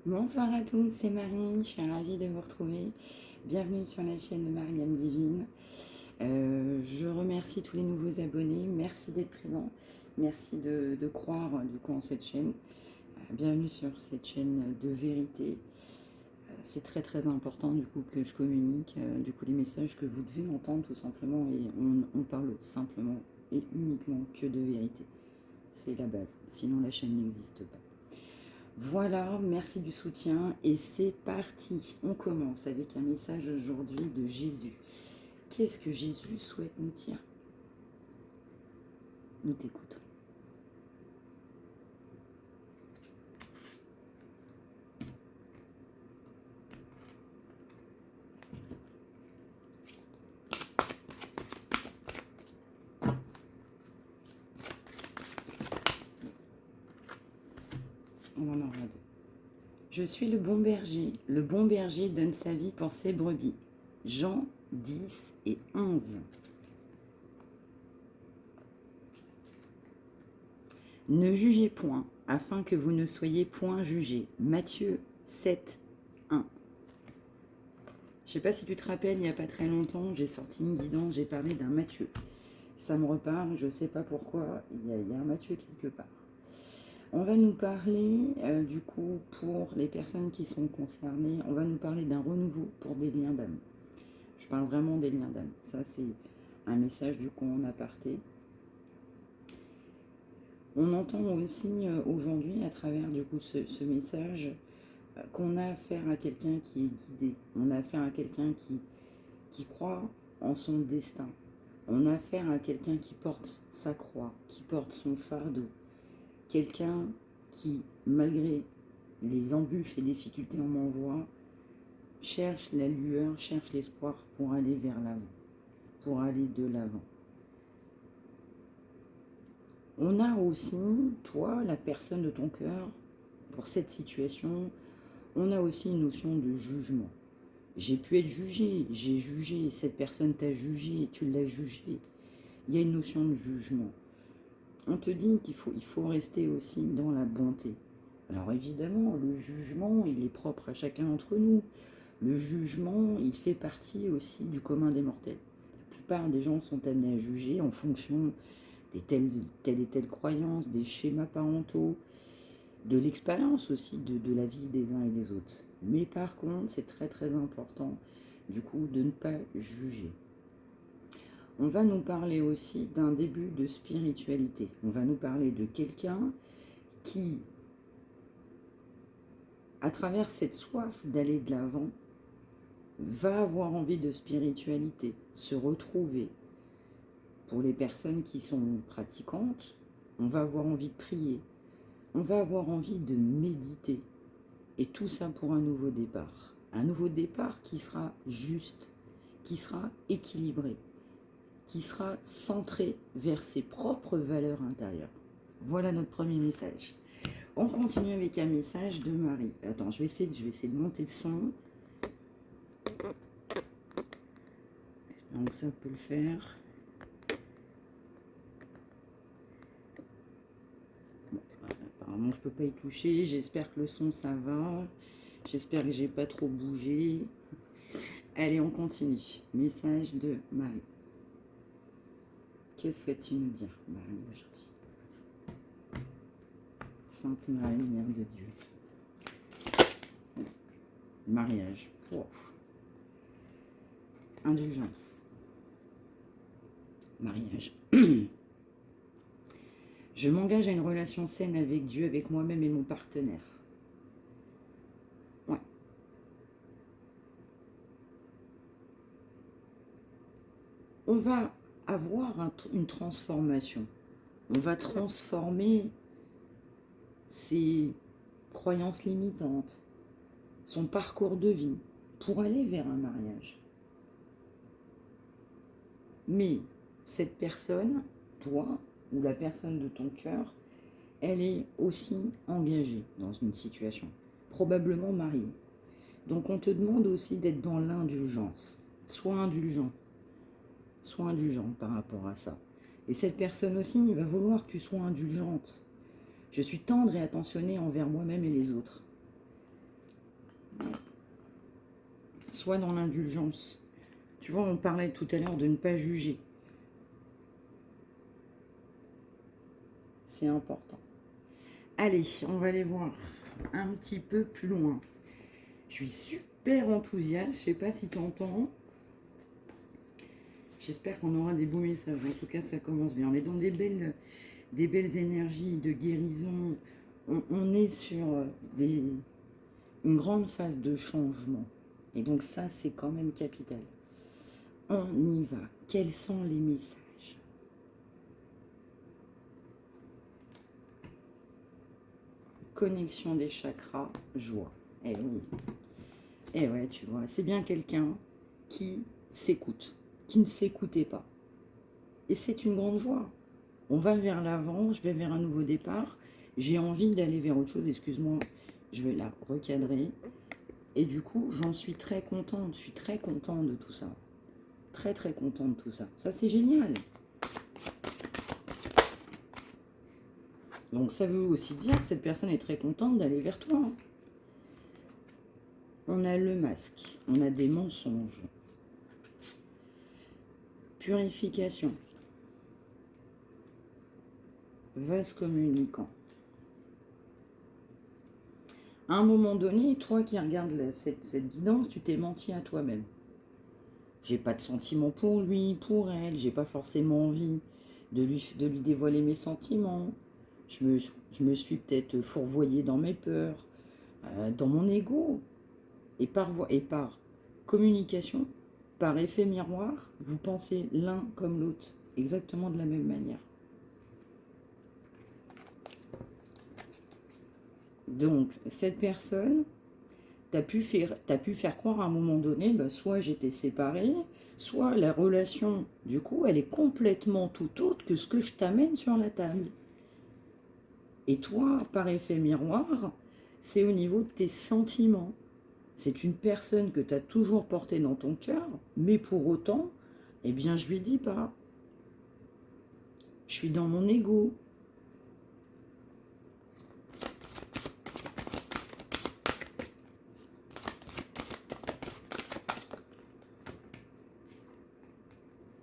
Bonsoir à tous, c'est Marie, je suis ravie de vous retrouver. Bienvenue sur la chaîne de Mariam Divine. Je remercie tous les nouveaux abonnés, merci d'être présents, merci de croire du coup en cette chaîne. Bienvenue sur cette chaîne de vérité. C'est très très important du coup que je communique du coup les messages que vous devez entendre tout simplement, et on parle simplement et uniquement que de vérité. C'est la base, sinon la chaîne n'existe pas. Voilà, merci du soutien et c'est parti. On commence avec un message aujourd'hui de Jésus. Qu'est-ce que Jésus souhaite nous dire? Nous t'écoutons. On en aura deux. Je suis le bon berger donne sa vie pour ses brebis. Jean 10 et 11. Ne jugez point, afin que vous ne soyez point jugés. Matthieu 7, 1. Je ne sais pas si tu te rappelles, il n'y a pas très longtemps, j'ai sorti une guidance, j'ai parlé d'un Matthieu. Ça me reparle, je ne sais pas pourquoi, il y a un Matthieu quelque part. On va nous parler, du coup, pour les personnes qui sont concernées, on va nous parler d'un renouveau pour des liens d'âme. Je parle vraiment des liens d'âme. Ça, c'est un message du coup en aparté. On entend aussi aujourd'hui, à travers du coup ce message, qu'on a affaire à quelqu'un qui est guidé. On a affaire à quelqu'un qui croit en son destin. On a affaire à quelqu'un qui porte sa croix, qui porte son fardeau. Quelqu'un qui, malgré les embûches, les difficultés qu'on m'envoie, cherche la lueur, cherche l'espoir pour aller vers l'avant, pour aller de l'avant. On a aussi, toi, la personne de ton cœur, pour cette situation, on a aussi une notion de jugement. J'ai pu être jugé, j'ai jugé, cette personne t'a jugé, tu l'as jugé. Il y a une notion de jugement. On te dit qu'il faut rester aussi dans la bonté. Alors évidemment, le jugement, il est propre à chacun d'entre nous. Le jugement, il fait partie aussi du commun des mortels. La plupart des gens sont amenés à juger en fonction des telle et telle croyance, des schémas parentaux, de l'expérience aussi de la vie des uns et des autres. Mais par contre, c'est très très important du coup de ne pas juger. On va nous parler aussi d'un début de spiritualité. On va nous parler de quelqu'un qui, à travers cette soif d'aller de l'avant, va avoir envie de spiritualité, se retrouver. Pour les personnes qui sont pratiquantes, on va avoir envie de prier, on va avoir envie de méditer. Et tout ça pour un nouveau départ. Un nouveau départ qui sera juste, qui sera équilibré, qui sera centré vers ses propres valeurs intérieures. Voilà notre premier message. On continue avec un message de Marie. Attends, je vais essayer de monter le son. Espérons que ça peut le faire. Bon, apparemment, je ne peux pas y toucher. J'espère que le son, ça va. J'espère que j'ai pas trop bougé. Allez, on continue. Message de Marie. Que souhaites-tu nous dire, Marie, aujourd'hui? Sainte Marie, Mère de Dieu. Mariage. Wow. Indulgence. Mariage. Je m'engage à une relation saine avec Dieu, avec moi-même et mon partenaire. Ouais. On va avoir une transformation. On va transformer ses croyances limitantes, son parcours de vie, pour aller vers un mariage. Mais cette personne, toi, ou la personne de ton cœur, elle est aussi engagée dans une situation, probablement mariée. Donc on te demande aussi d'être dans l'indulgence. Sois indulgent par rapport à ça. Et cette personne aussi, il va vouloir que tu sois indulgente. Je suis tendre et attentionnée envers moi-même et les autres. soit dans l'indulgence. Tu vois, on parlait tout à l'heure de ne pas juger. C'est important. Allez, on va aller voir un petit peu plus loin. Je suis super enthousiaste, je sais pas si tu entends. J'espère qu'on aura des beaux messages. En tout cas, ça commence bien. On est dans des belles énergies de guérison. On est sur une grande phase de changement. Et donc ça, c'est quand même capital. On y va. Quels sont les messages? Connexion des chakras, joie. Eh oui. Eh ouais, tu vois, c'est bien quelqu'un qui s'écoute, qui ne s'écoutait pas. Et c'est une grande joie. On va vers l'avant, je vais vers un nouveau départ. J'ai envie d'aller vers autre chose, excuse-moi, je vais la recadrer. Et du coup, j'en suis très contente, je suis très contente de tout ça. Très très contente de tout ça. Ça, c'est génial. Donc ça veut aussi dire que cette personne est très contente d'aller vers toi. On a le masque, on a des mensonges. Purification. Vase communicant. À un moment donné, toi qui regardes cette guidance, tu t'es menti à toi-même. J'ai pas de sentiments pour lui, pour elle, j'ai pas forcément envie de lui dévoiler mes sentiments. Je me suis peut-être fourvoyée dans mes peurs, dans mon ego. Et par communication, par effet miroir, vous pensez l'un comme l'autre, exactement de la même manière. Donc, cette personne, t'as pu faire croire à un moment donné, bah, soit j'étais séparée, soit la relation, du coup, elle est complètement tout autre que ce que je t'amène sur la table. Et toi, par effet miroir, c'est au niveau de tes sentiments. C'est une personne que tu as toujours portée dans ton cœur, mais pour autant, eh bien, je lui dis pas. Je suis dans mon ego.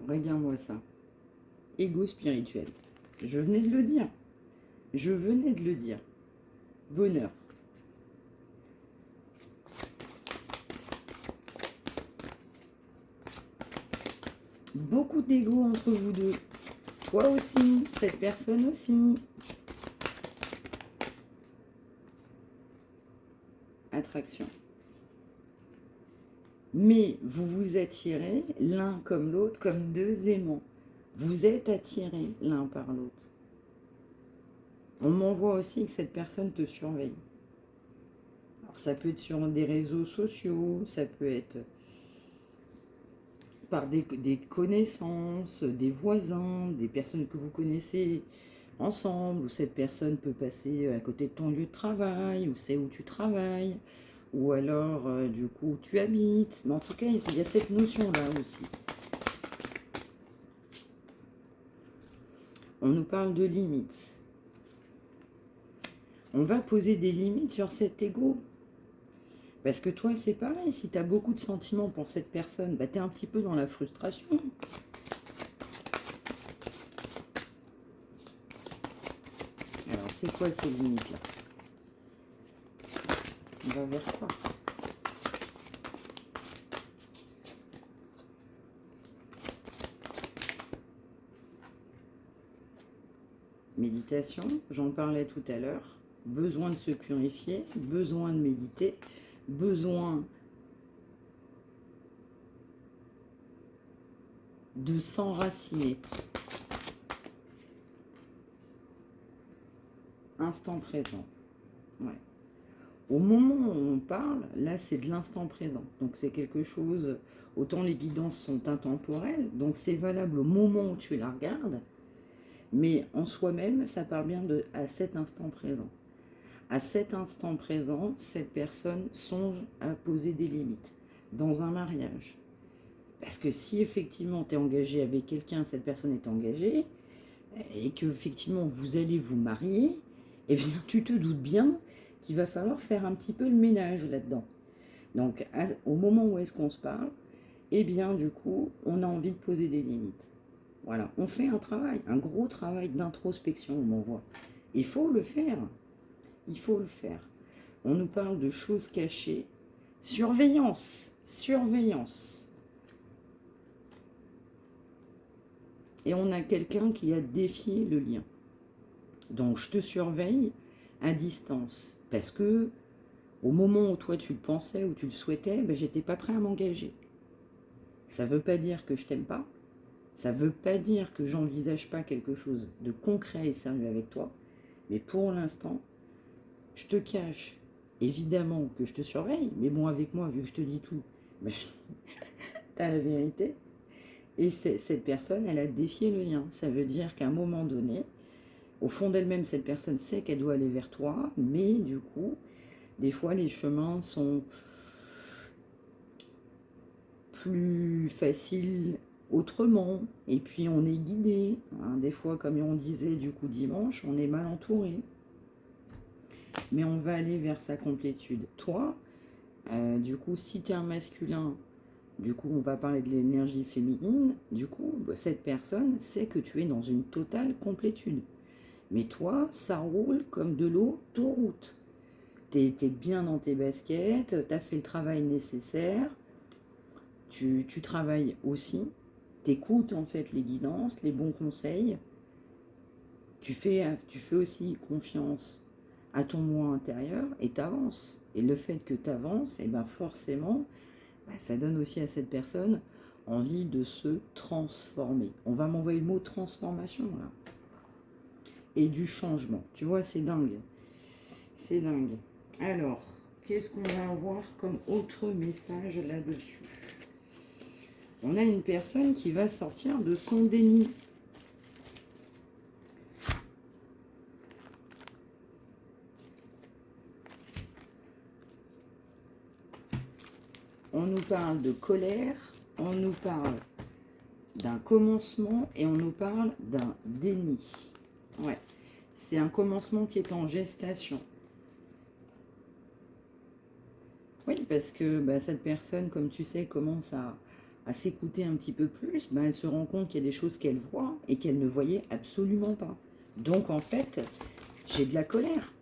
Regarde-moi ça. Ego spirituel. Je venais de le dire. Je venais de le dire. Bonheur. Beaucoup d'ego entre vous deux. Toi aussi, cette personne aussi. Attraction. Mais vous vous attirez l'un comme l'autre comme deux aimants. Vous êtes attirés l'un par l'autre. On m'envoie aussi que cette personne te surveille. Alors ça peut être sur des réseaux sociaux, ça peut être par des connaissances, des voisins, des personnes que vous connaissez ensemble, ou cette personne peut passer à côté de ton lieu de travail, ou c'est où tu travailles, ou alors du coup où tu habites. Mais en tout cas, il y a cette notion-là aussi. On nous parle de limites. On va poser des limites sur cet ego. Parce que toi, c'est pareil, si tu as beaucoup de sentiments pour cette personne, bah, tu es un petit peu dans la frustration. Alors, c'est quoi ces limites-là? On va vers quoi? Méditation, j'en parlais tout à l'heure. Besoin de se purifier, besoin de méditer, besoin de s'enraciner. Instant présent. Ouais. Au moment où on parle, là c'est de l'instant présent. Donc c'est quelque chose, autant les guidances sont intemporelles, donc c'est valable au moment où tu la regardes, mais en soi-même, ça part bien à cet instant présent. À cet instant présent, cette personne songe à poser des limites dans un mariage. Parce que si effectivement tu es engagé avec quelqu'un, cette personne est engagée, et que effectivement vous allez vous marier, eh bien tu te doutes bien qu'il va falloir faire un petit peu le ménage là-dedans. Donc, au moment où est-ce qu'on se parle, eh bien, du coup, on a envie de poser des limites. Voilà, on fait un travail, un gros travail d'introspection, on m'envoie. Il faut le faire, il faut le faire. On nous parle de choses cachées. Surveillance, surveillance. Et on a quelqu'un qui a défié le lien. Donc, je te surveille à distance. Parce que, au moment où toi tu le pensais, où tu le souhaitais, ben, j'étais pas prêt à m'engager. Ça veut pas dire que je t'aime pas. Ça veut pas dire que j'envisage pas quelque chose de concret et sérieux avec toi. Mais pour l'instant, je te cache. Évidemment que je te surveille, mais bon, avec moi, vu que je te dis tout, ben, t'as la vérité. Et cette personne, elle a défié le lien. Ça veut dire qu'à un moment donné, au fond d'elle-même, cette personne sait qu'elle doit aller vers toi, mais du coup, des fois, les chemins sont plus faciles autrement. Et puis, on est guidé. Hein. Des fois, comme on disait du coup dimanche, on est mal entouré. Mais on va aller vers sa complétude. Toi, du coup, si tu es un masculin, du coup, on va parler de l'énergie féminine. Du coup, cette personne sait que tu es dans une totale complétude. Mais toi, ça roule comme de l'autoroute. T'es bien dans tes baskets, t'as fait le travail nécessaire, tu travailles aussi, t'écoutes en fait les guidances, les bons conseils, tu fais aussi confiance à ton moi intérieur et t'avances. Et le fait que t'avances, et ben forcément, ça donne aussi à cette personne envie de se transformer. On va m'envoyer le mot transformation là. Et du changement. Tu vois, c'est dingue. C'est dingue. Alors, qu'est-ce qu'on va avoir comme autre message là-dessus? On a une personne qui va sortir de son déni. On nous parle de colère, on nous parle d'un commencement et on nous parle d'un déni. Ouais, c'est un commencement qui est en gestation. Oui, parce que cette personne, comme tu sais, commence à s'écouter un petit peu plus, elle se rend compte qu'il y a des choses qu'elle voit et qu'elle ne voyait absolument pas. Donc, en fait, j'ai de la colère.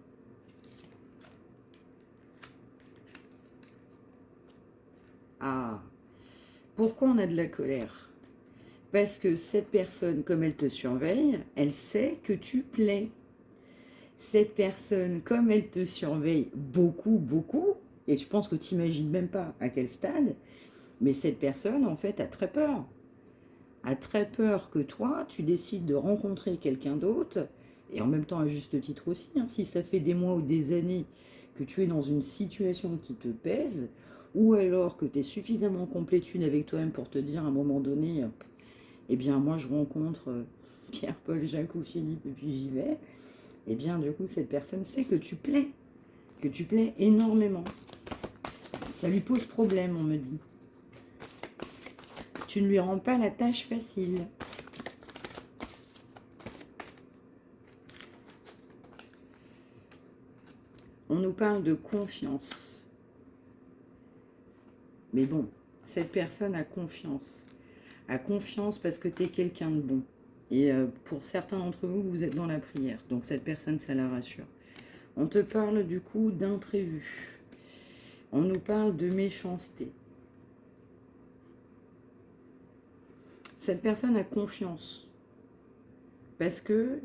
Ah, pourquoi on a de la colère? Parce que cette personne, comme elle te surveille, elle sait que tu plais. Cette personne, comme elle te surveille beaucoup, beaucoup, et je pense que tu n'imagines même pas à quel stade, mais cette personne, en fait, a très peur. A très peur que toi, tu décides de rencontrer quelqu'un d'autre, et en même temps à juste titre aussi, hein, si ça fait des mois ou des années que tu es dans une situation qui te pèse, ou alors que tu es suffisamment complétude avec toi-même pour te dire à un moment donné, eh bien moi je rencontre Pierre, Paul, Jacques ou Philippe, et puis j'y vais, eh bien du coup cette personne sait que tu plais énormément. Ça lui pose problème, on me dit. Tu ne lui rends pas la tâche facile. On nous parle de confiance. Mais bon, cette personne a confiance. A confiance parce que tu es quelqu'un de bon. Et pour certains d'entre vous, vous êtes dans la prière. Donc cette personne, ça la rassure. On te parle du coup d'imprévu. On nous parle de méchanceté. Cette personne a confiance. Parce que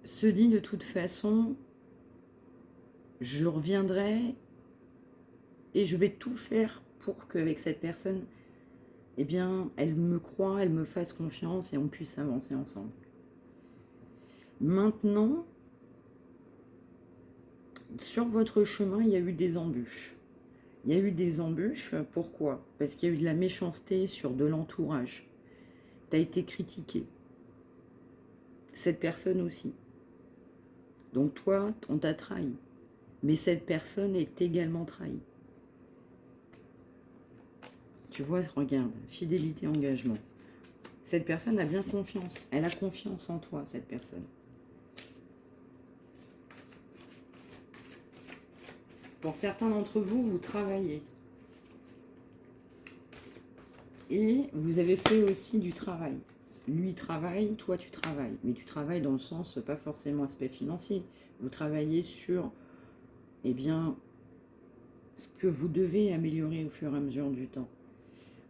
se dit de toute façon, je reviendrai et je vais tout faire pour qu'avec cette personne, eh bien, elle me croie, elle me fasse confiance et on puisse avancer ensemble. Maintenant, sur votre chemin, il y a eu des embûches. Il y a eu des embûches, pourquoi? Parce qu'il y a eu de la méchanceté sur de l'entourage. Tu as été critiqué. Cette personne aussi. Donc toi, on t'a trahi. Mais cette personne est également trahie. Tu vois, regarde, fidélité, engagement. Cette personne a bien confiance. Elle a confiance en toi, cette personne. Pour certains d'entre vous, vous travaillez. Et vous avez fait aussi du travail. Lui travaille, toi tu travailles. Mais tu travailles dans le sens, pas forcément aspect financier. Vous travaillez sur, eh bien, ce que vous devez améliorer au fur et à mesure du temps.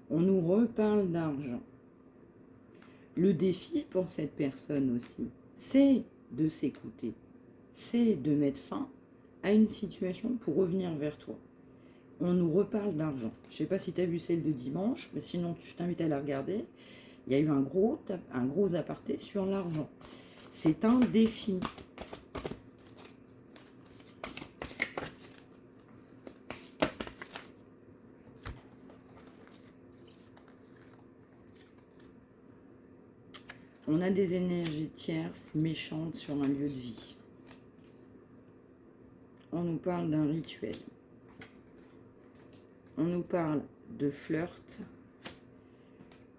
On nous reparle d'argent. Le défi pour cette personne aussi, c'est de s'écouter. C'est de mettre fin à une situation pour revenir vers toi. On nous reparle d'argent. Je ne sais pas si tu as vu celle de dimanche, mais sinon je t'invite à la regarder. Il y a eu un gros aparté sur l'argent. C'est un défi. On a des énergies tierces méchantes sur un lieu de vie. On nous parle d'un rituel. On nous parle de flirt.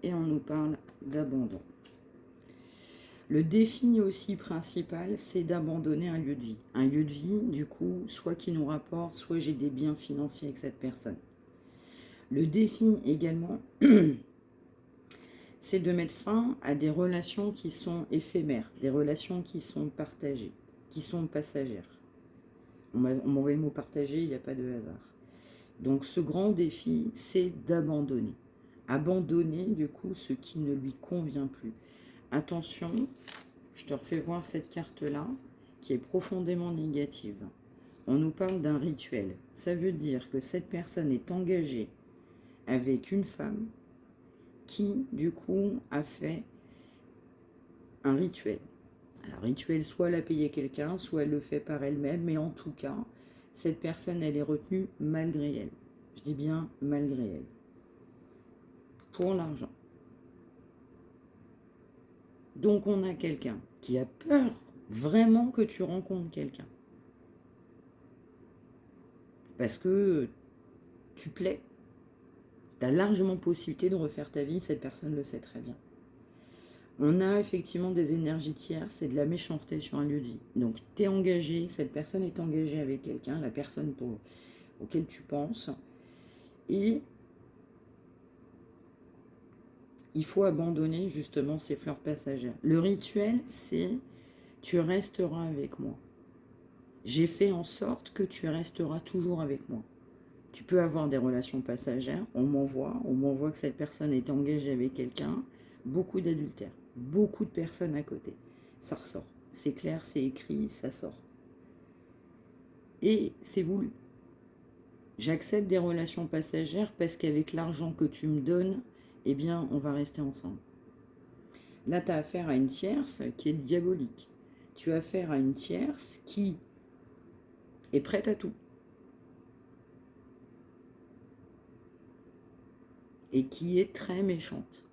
Et on nous parle d'abandon. Le défi aussi principal, c'est d'abandonner un lieu de vie. Un lieu de vie, du coup, soit qui nous rapporte, soit j'ai des biens financiers avec cette personne. Le défi également, c'est de mettre fin à des relations qui sont éphémères, des relations qui sont partagées, qui sont passagères. On m'envoie le mot partagé, il n'y a pas de hasard. Donc ce grand défi, c'est d'abandonner. Abandonner du coup ce qui ne lui convient plus. Attention, je te refais voir cette carte-là qui est profondément négative. On nous parle d'un rituel. Ça veut dire que cette personne est engagée avec une femme qui du coup a fait un rituel. Alors rituel, soit elle a payé quelqu'un, soit elle le fait par elle-même, mais en tout cas, cette personne elle est retenue malgré elle. Je dis bien malgré elle. Pour l'argent. Donc on a quelqu'un qui a peur vraiment que tu rencontres quelqu'un. Parce que tu plais. Tu as largement possibilité de refaire ta vie, cette personne le sait très bien. On a effectivement des énergies tierces, c'est de la méchanceté sur un lieu de vie. Donc tu es engagé, cette personne est engagée avec quelqu'un, la personne auquel tu penses. Et il faut abandonner justement ces fleurs passagères. Le rituel, c'est tu resteras avec moi. J'ai fait en sorte que tu resteras toujours avec moi. Tu peux avoir des relations passagères, on m'envoie que cette personne est engagée avec quelqu'un, beaucoup d'adultère, beaucoup de personnes à côté. Ça ressort, c'est clair, c'est écrit, ça sort. Et c'est voulu. J'accepte des relations passagères parce qu'avec l'argent que tu me donnes, eh bien, on va rester ensemble. Là, tu as affaire à une tierce qui est diabolique. Tu as affaire à une tierce qui est prête à tout. Et qui est très méchante.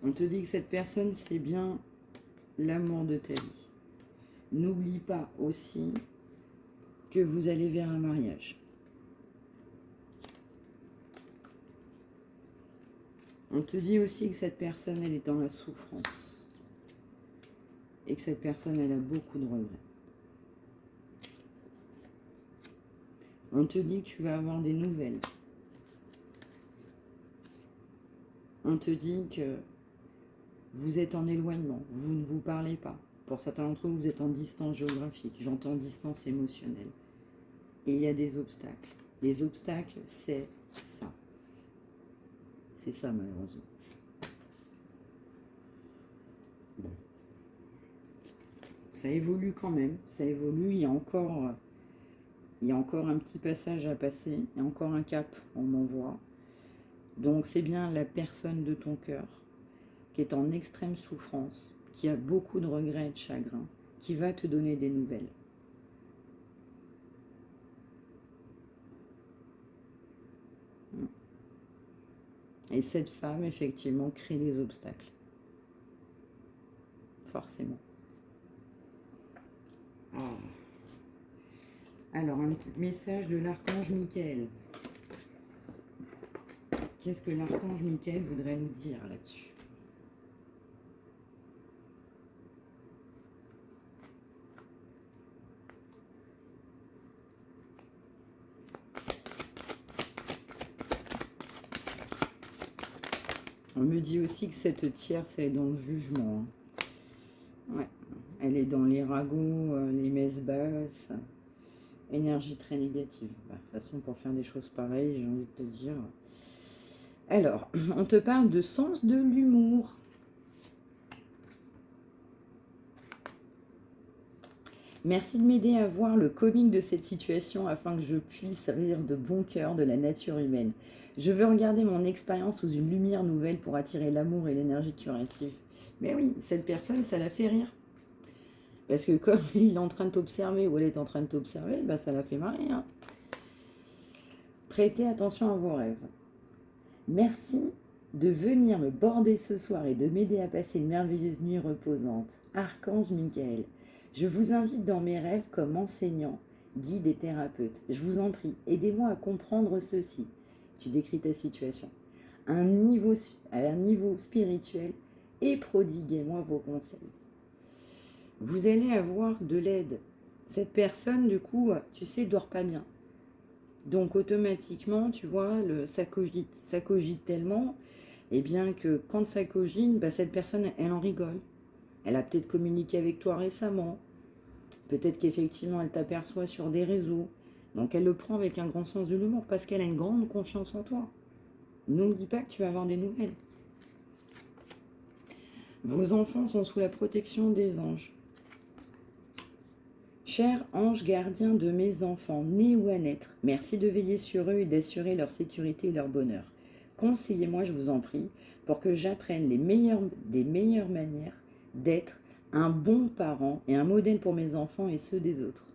On te dit que cette personne, c'est bien l'amour de ta vie. N'oublie pas aussi que vous allez vers un mariage. On te dit aussi que cette personne, elle est dans la souffrance. Et que cette personne, elle a beaucoup de regrets. On te dit que tu vas avoir des nouvelles. On te dit que vous êtes en éloignement, vous ne vous parlez pas. Pour certains d'entre vous, vous êtes en distance géographique. J'entends distance émotionnelle. Et il y a des obstacles. Les obstacles, c'est ça. C'est ça, malheureusement. Bon. Ça évolue quand même. Ça évolue. Il y a encore un petit passage à passer. Il y a encore un cap, on m'envoie. Donc, c'est bien la personne de ton cœur qui est en extrême souffrance, qui a beaucoup de regrets et de chagrin, qui va te donner des nouvelles. Et cette femme, effectivement, crée des obstacles. Forcément. Alors, un petit message de l'archange Michael. Qu'est-ce que l'archange Michael voudrait nous dire là-dessus? On me dit aussi que cette tierce, elle est dans le jugement. Hein. Ouais. Elle est dans les ragots, les messes basses. Énergie très négative. Bah, de toute façon, pour faire des choses pareilles, j'ai envie de te dire. Alors, on te parle de sens de l'humour. Merci de m'aider à voir le comique de cette situation afin que je puisse rire de bon cœur de la nature humaine. Je veux regarder mon expérience sous une lumière nouvelle pour attirer l'amour et l'énergie curative. Mais oui, cette personne, ça la fait rire. Parce que comme il est en train de t'observer ou elle est en train de t'observer, bah ça la fait marrer. Hein. Prêtez attention à vos rêves. Merci de venir me border ce soir et de m'aider à passer une merveilleuse nuit reposante. Archange Michael, je vous invite dans mes rêves comme enseignant, guide et thérapeute. Je vous en prie, aidez-moi à comprendre ceci. Tu décris ta situation. À un niveau spirituel et prodiguez-moi vos conseils. Vous allez avoir de l'aide. Cette personne, du coup, tu sais, dort pas bien. Donc automatiquement, tu vois, ça cogite tellement, et bien que quand ça cogite, bah, cette personne, elle en rigole. Elle a peut-être communiqué avec toi récemment. Peut-être qu'effectivement, elle t'aperçoit sur des réseaux. Donc elle le prend avec un grand sens de l'humour parce qu'elle a une grande confiance en toi. N'oublie pas que tu vas avoir des nouvelles. Vos enfants sont sous la protection des anges. Chers anges gardiens de mes enfants, nés ou à naître, merci de veiller sur eux et d'assurer leur sécurité et leur bonheur. Conseillez-moi, je vous en prie, pour que j'apprenne des meilleures manières d'être un bon parent et un modèle pour mes enfants et ceux des autres.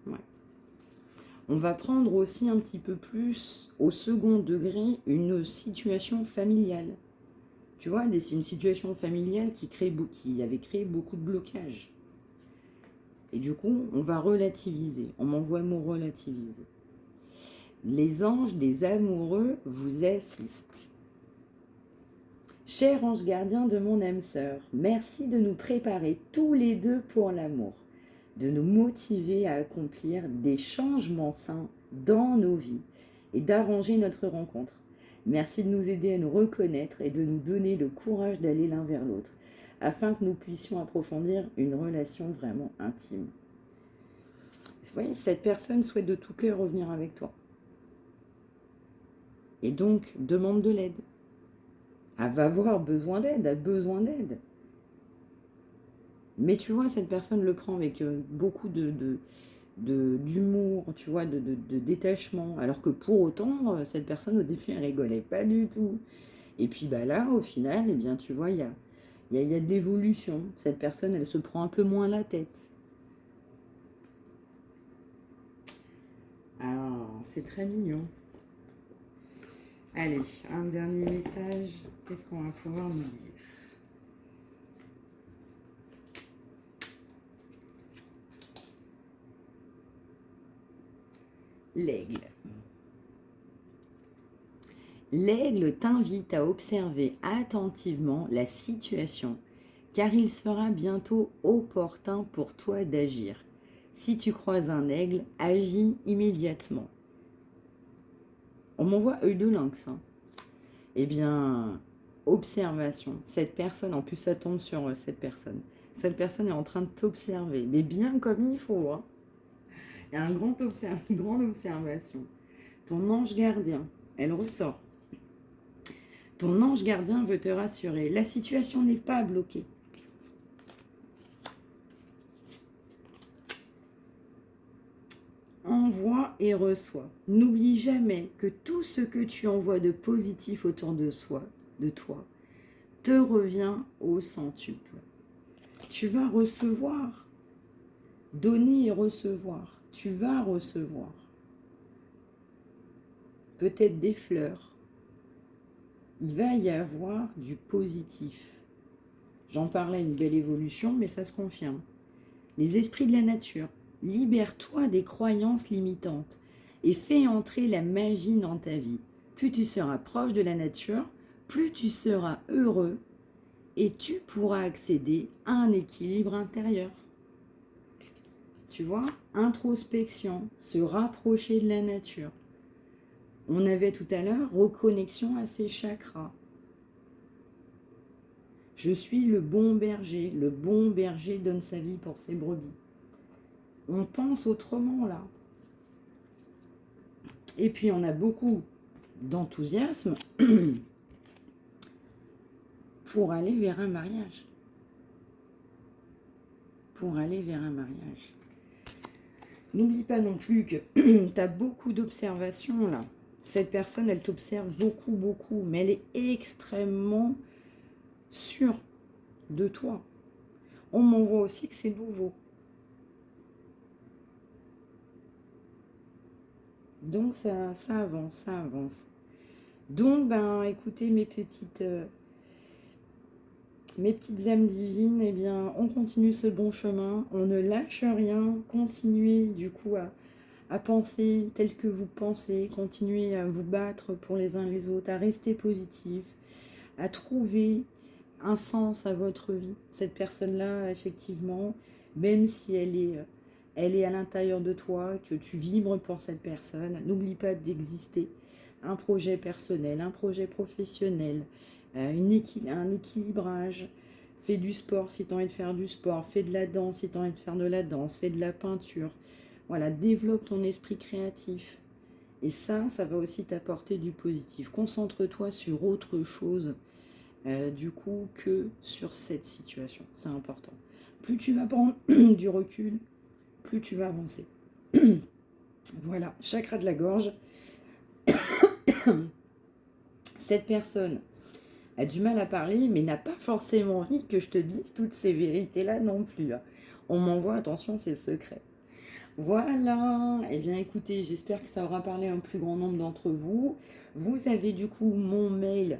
Ouais. On va prendre aussi un petit peu plus au second degré une situation familiale. Tu vois, c'est une situation familiale qui avait créé beaucoup de blocages. Et du coup, on va relativiser. On m'envoie le mot relativiser. Les anges des amoureux vous assistent. Cher ange gardien de mon âme sœur, merci de nous préparer tous les deux pour l'amour, de nous motiver à accomplir des changements sains dans nos vies et d'arranger notre rencontre. Merci de nous aider à nous reconnaître et de nous donner le courage d'aller l'un vers l'autre, afin que nous puissions approfondir une relation vraiment intime. Vous voyez, cette personne souhaite de tout cœur revenir avec toi. Et donc, demande de l'aide. Elle va avoir besoin d'aide, elle a besoin d'aide. Mais tu vois, cette personne le prend avec beaucoup d'humour, tu vois, de détachement. Alors que pour autant, cette personne, au début, elle rigolait pas du tout. Et puis bah là, au final, eh bien, tu vois, il y a de l'évolution. Cette personne, elle se prend un peu moins la tête. Ah, c'est très mignon. Allez, un dernier message. Qu'est-ce qu'on va pouvoir nous dire? L'aigle. L'aigle t'invite à observer attentivement la situation, car il sera bientôt opportun pour toi d'agir. Si tu croises un aigle, agis immédiatement. On m'envoie œil de lynx. Hein. Eh bien, observation. Cette personne, en plus ça tombe sur cette personne. Cette personne est en train de t'observer, mais bien comme il faut. Hein. Il y a une grande observation. Ton ange gardien, elle ressort. Ton ange gardien veut te rassurer. La situation n'est pas bloquée. Envoie et reçois. N'oublie jamais que tout ce que tu envoies de positif autour de toi, te revient au centuple. Tu vas recevoir. Donner et recevoir. Tu vas recevoir. Peut-être des fleurs. Il va y avoir du positif. J'en parlais, une belle évolution, mais ça se confirme. Les esprits de la nature, libère-toi des croyances limitantes et fais entrer la magie dans ta vie. Plus tu seras proche de la nature, plus tu seras heureux et tu pourras accéder à un équilibre intérieur. Tu vois, introspection, se rapprocher de la nature. On avait tout à l'heure reconnexion à ses chakras. Je suis le bon berger. Le bon berger donne sa vie pour ses brebis. On pense autrement là. Et puis on a beaucoup d'enthousiasme pour aller vers un mariage. Pour aller vers un mariage. N'oublie pas non plus que tu as beaucoup d'observations là. Cette personne, elle t'observe beaucoup, beaucoup, mais elle est extrêmement sûre de toi. On m'envoie aussi que c'est nouveau. Donc ça avance, ça avance. Donc, ben, écoutez, mes petites âmes divines, eh bien, on continue ce bon chemin, on ne lâche rien, continuez du coup à penser tel que vous pensez, continuez à vous battre pour les uns les autres, à rester positif, à trouver un sens à votre vie. Cette personne-là, effectivement, même si elle est à l'intérieur de toi, que tu vibres pour cette personne, n'oublie pas d'exister. Un projet personnel, un projet professionnel, un équilibrage. Fais du sport si tu as envie de faire du sport, fais de la danse si tu as envie de faire de la danse, fais de la peinture. Voilà, développe ton esprit créatif. Et ça va aussi t'apporter du positif. Concentre-toi sur autre chose, du coup, que sur cette situation. C'est important. Plus tu vas prendre du recul, plus tu vas avancer. Voilà, chakra de la gorge. Cette personne a du mal à parler, mais n'a pas forcément envie que je te dise toutes ces vérités-là non plus. On m'envoie, attention, c'est secret. Voilà, eh bien écoutez, j'espère que ça aura parlé à un plus grand nombre d'entre vous. Vous avez du coup mon mail,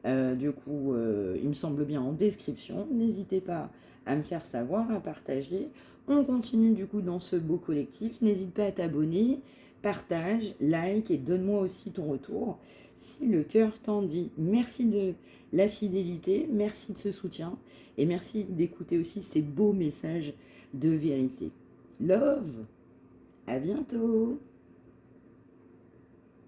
il me semble bien en description. N'hésitez pas à me faire savoir, à partager. On continue du coup dans ce beau collectif. N'hésite pas à t'abonner, partage, like et donne-moi aussi ton retour si le cœur t'en dit. Merci de la fidélité, merci de ce soutien et merci d'écouter aussi ces beaux messages de vérité. Love, à bientôt.